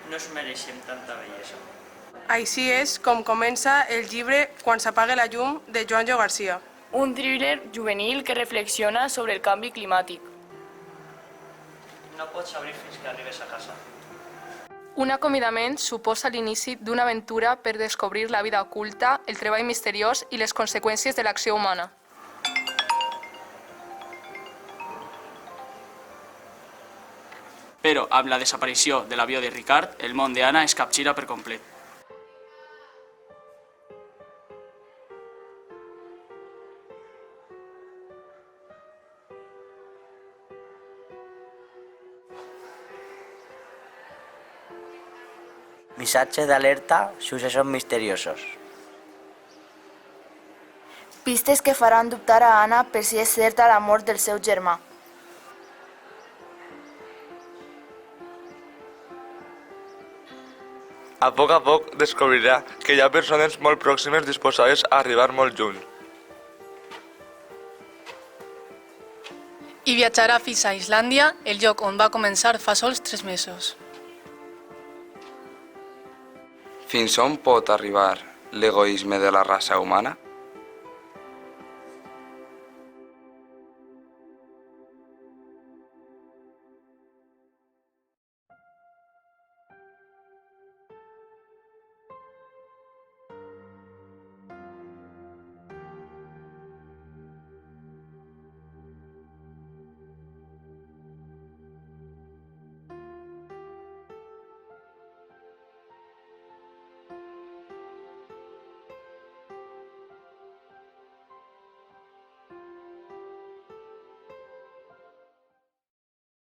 No us mereixem tanta bellesa. Així és com comença el llibre Quan s'apague la llum, de Joanjo Garcia. Un thriller juvenil que reflexiona sobre el canvi climàtic. No pots obrir fins que arribes a casa. Un acomiadament suposa l'inici d'una aventura per descobrir la vida oculta, el treball misteriós i les conseqüències de l'acció humana. Però amb la desaparició de l'avió de Ricard, el món d'Anna es capgira per complet. Missatge d'alerta, successos misteriosos. Pistes que faran dubtar a Anna per si és certa la mort del seu germà. A poc descobrirà que hi ha persones molt pròximes disposades a arribar molt lluny. I viatjarà fins a Islàndia, el lloc on va començar fa sols 3 mesos. Fins on pot arribar l'egoisme de la raça humana?